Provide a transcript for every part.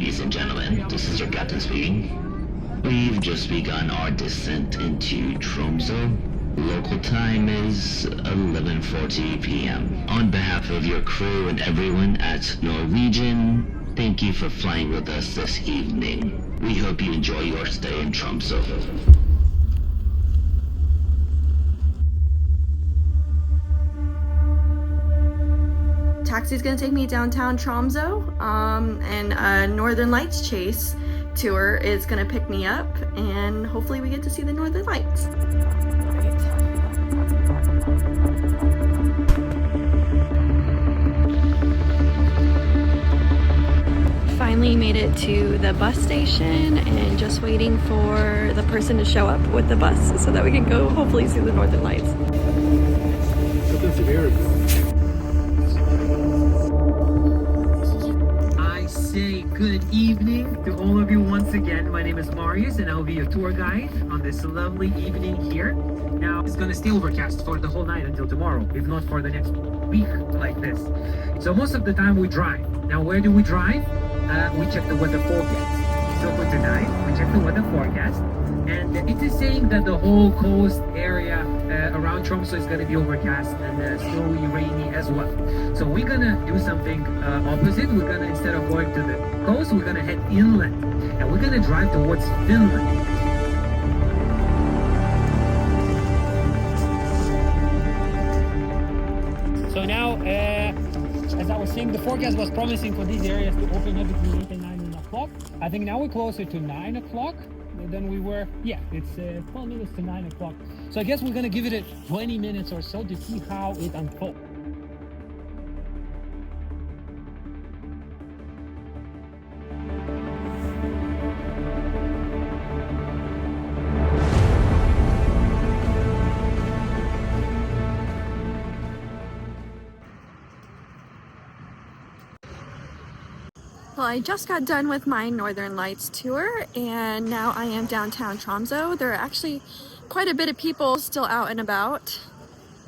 Ladies and gentlemen, this is your captain speaking. We've just begun our descent into Tromso. Local time is 11:40 p.m. On behalf of your crew and everyone at Norwegian, thank you for flying with us this evening. We hope you enjoy your stay in Tromso. Taxi's gonna take me downtown Tromso, and a Northern Lights chase tour is gonna pick me up, and hopefully we get to see the Northern Lights. Finally made it to the bus station and just waiting for the person to show up with the bus so that we can go hopefully see the Northern Lights. Good evening to all of you once again. My name is Marius and I'll be your tour guide on this lovely evening here. Now it's gonna stay overcast for the whole night until tomorrow, if not for the next week like this. So most of the time we drive. Now where do we drive? We check the weather forecast. So for tonight, we check the weather forecast, and it is saying that the whole coast area around Tromso is going to be overcast and snowy, rainy as well. So we're going to do something opposite. We're going to, instead of going to the coast, we're going to head inland, and we're going to drive towards Finland. So now, as I was saying, the forecast was promising for these areas to open up between 8 and 9 o'clock. I think now we're closer to 9 o'clock than we were. Yeah, it's 12 minutes to 9 o'clock. So I guess we're gonna give it 20 minutes or so to see how it unfolds. Well, I just got done with my Northern Lights tour and now I am downtown Tromso. There are actually quite a bit of people still out and about.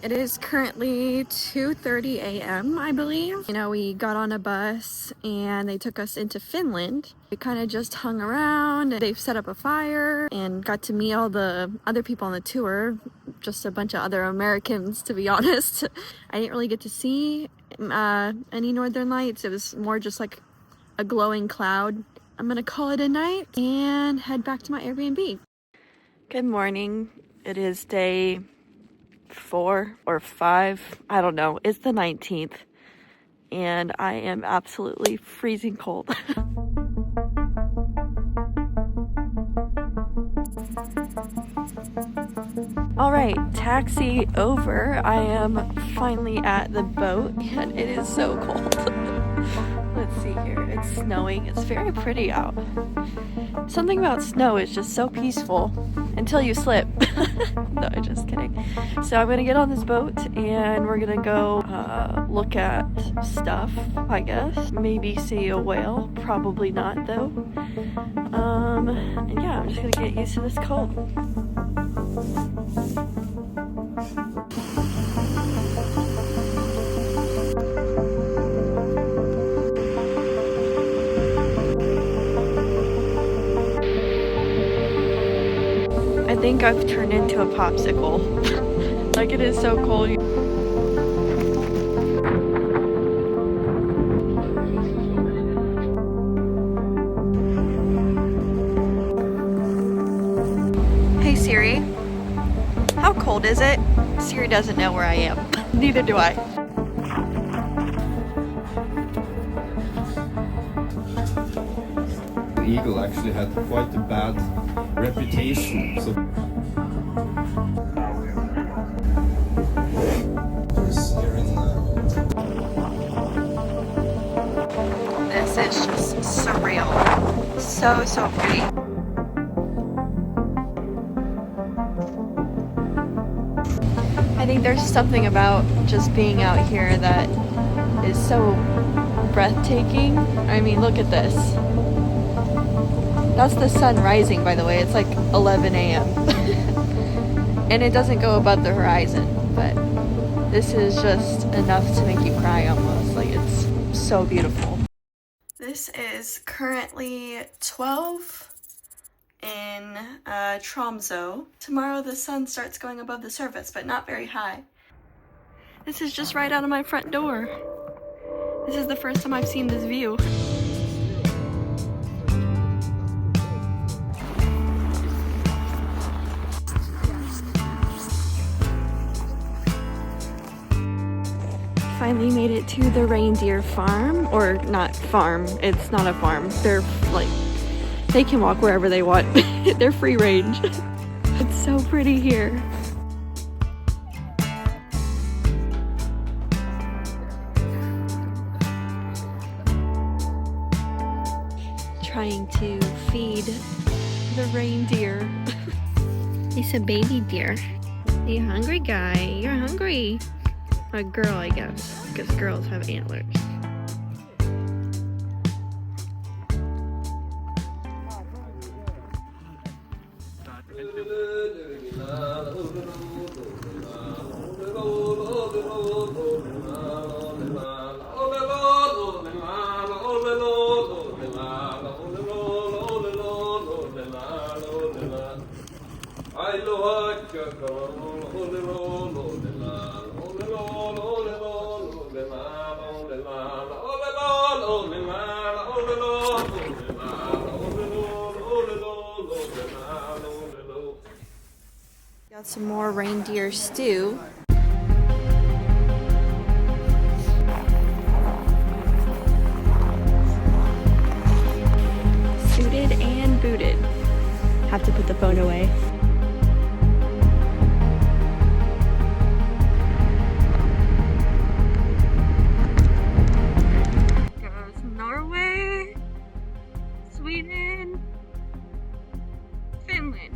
It is currently 2:30 a.m. I believe. You know, we got on a bus and they took us into Finland. We kind of just hung around. They've set up a fire and got to meet all the other people on the tour. Just a bunch of other Americans, to be honest. I didn't really get to see any Northern Lights. It was more just like a glowing cloud. I'm gonna call it a night and head back to my Airbnb. Good morning. It is day 4 or 5. I don't know. It's the 19th and I am absolutely freezing cold. All right, taxi over. I am finally at the boat and it is so cold. Let's see here. It's snowing. It's very pretty out. Something about snow is just so peaceful until you slip. No, I'm just kidding. So I'm gonna get on this boat and we're gonna go look at stuff, I guess. Maybe see a whale. Probably not though. And yeah, I'm just gonna get used to this cold. I think I've turned into a popsicle. Like, it is so cold. Hey Siri, how cold is it? Siri doesn't know where I am. Neither do I. The eagle actually had quite a bad reputation. So this is just surreal. So pretty. I think there's something about just being out here that is so breathtaking. I mean, look at this. That's the sun rising, by the way. It's like 11 a.m. And it doesn't go above the horizon, but this is just enough to make you cry almost. Like, it's so beautiful. This is currently 12 in Tromso. Tomorrow the sun starts going above the surface, but not very high. This is just right out of my front door. This is the first time I've seen this view. Finally made it to the reindeer farm, or not farm, it's not a farm. They're like, they can walk wherever they want. They're free range. It's so pretty here. Trying to feed the reindeer. He's a baby deer. You hungry guy? You're hungry. A girl, I guess, because girls have antlers. Got some more reindeer stew. Suited and booted. Have to put the phone away. Goes Norway, Sweden, Finland.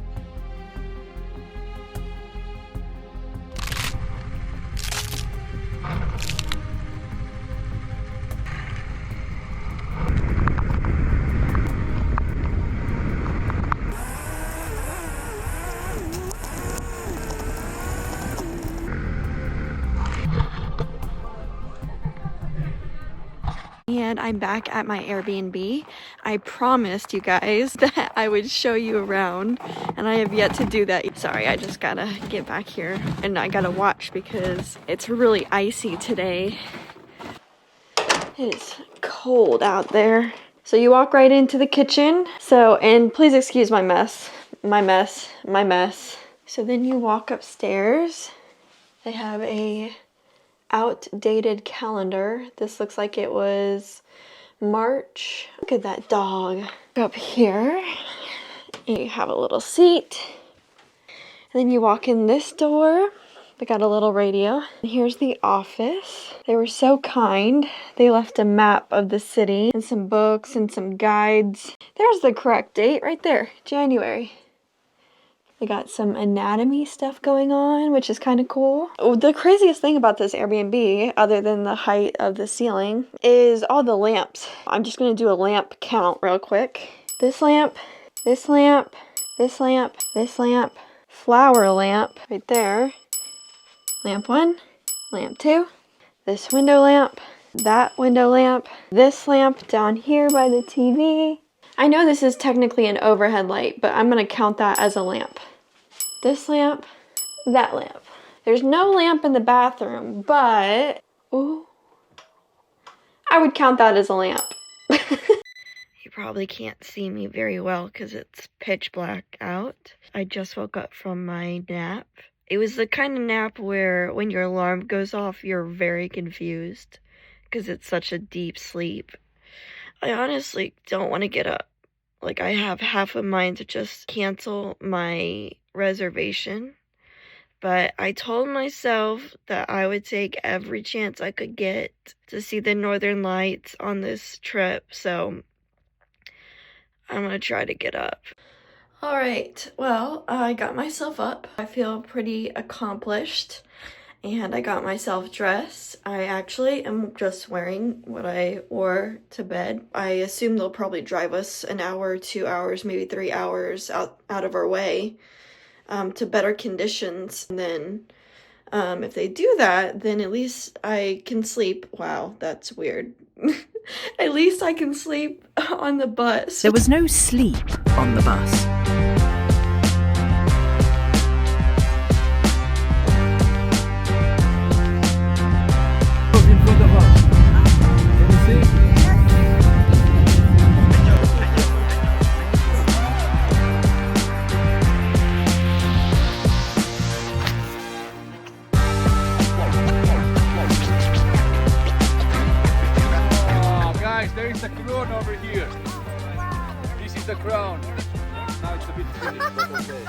And I'm back at my Airbnb. I promised you guys that I would show you around, and I have yet to do that. Sorry, I just gotta get back here and I gotta watch because it's really icy today. It is cold out there. So you walk right into the kitchen. So, and please excuse my mess. My mess. So then you walk upstairs. They have a outdated calendar. This looks like it was March. Look at that dog. Up here, you have a little seat. And then you walk in this door. They got a little radio. And here's the office. They were so kind. They left a map of the city and some books and some guides. There's the correct date right there, January. They got some anatomy stuff going on, which is kind of cool. The craziest thing about this Airbnb, other than the height of the ceiling, is all the lamps. I'm just going to do a lamp count real quick. This lamp, this lamp, this lamp, this lamp, flower lamp right there. Lamp 1, lamp 2, this window lamp, that window lamp, this lamp down here by the TV. I know this is technically an overhead light, but I'm going to count that as a lamp. This lamp, that lamp. There's no lamp in the bathroom, but ooh, I would count that as a lamp. You probably can't see me very well because it's pitch black out. I just woke up from my nap. It was the kind of nap where when your alarm goes off, you're very confused because it's such a deep sleep. I honestly don't want to get up. Like, I have half a mind to just cancel my reservation, but I told myself that I would take every chance I could get to see the Northern Lights on this trip, so I'm gonna try to get up. All right, well, I got myself up. I feel pretty accomplished. And I got myself dressed. I actually am just wearing what I wore to bed. I assume they'll probably drive us an hour, 2 hours, maybe 3 hours out of our way to better conditions. And then if they do that, then at least I can sleep. Wow, that's weird. At least I can sleep on the bus. There was no sleep on the bus. There is a crown over here. This is the crown. Now it's a bit finished, but okay.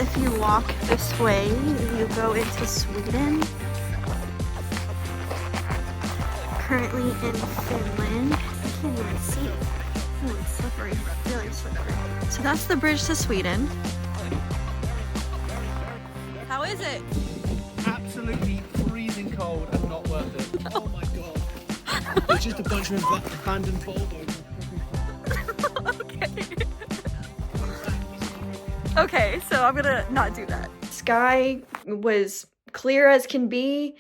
If you walk this way, you go into Sweden. Currently in Finland. I can't even see. Oh, it's slippery. Really slippery. So that's the bridge to Sweden. How is it? Absolutely freezing cold and not worth it. Oh my god. It's just a bunch of abandoned Volvos. Okay, so I'm gonna not do that. Sky was clear as can be.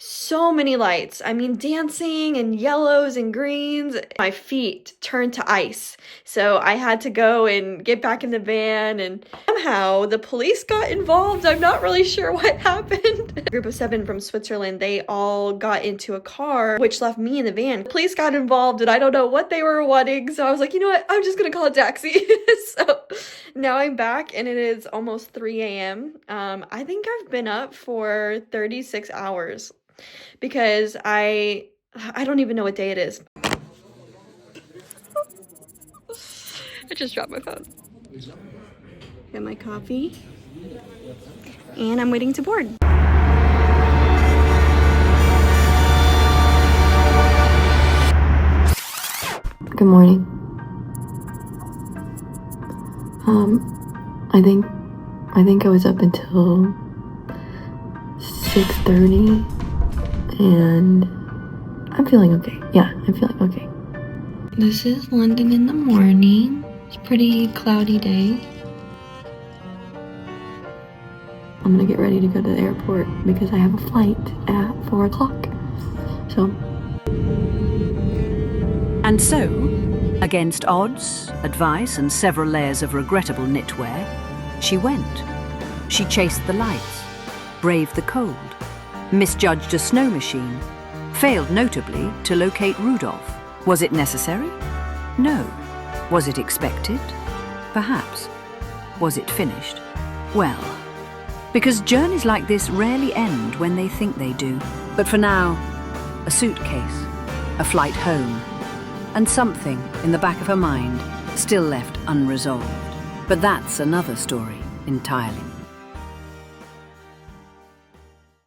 So many lights. I mean, dancing and yellows and greens. My feet turned to ice. So I had to go and get back in the van, and somehow the police got involved. I'm not really sure what happened. A group of 7 from Switzerland, they all got into a car, which left me in the van. Police got involved and I don't know what they were wanting. So I was like, you know what? I'm just gonna call a taxi. So now I'm back and it is almost 3 a.m. I think I've been up for 36 hours. Because I don't even know what day it is. I just dropped my phone. Got my coffee. And I'm waiting to board. Good morning. I think I was up until 6:30. And I'm feeling okay. Yeah, I'm feeling okay. This is London in the morning. It's a pretty cloudy day. I'm gonna get ready to go to the airport because I have a flight at 4 o'clock. So. And so, against odds, advice, and several layers of regrettable knitwear, she went. She chased the lights, braved the cold, misjudged a snow machine, failed notably to locate Rudolph. Was it necessary? No. Was it expected? Perhaps. Was it finished? Well, because journeys like this rarely end when they think they do. But for now, a suitcase, a flight home, and something in the back of her mind still left unresolved. But that's another story entirely.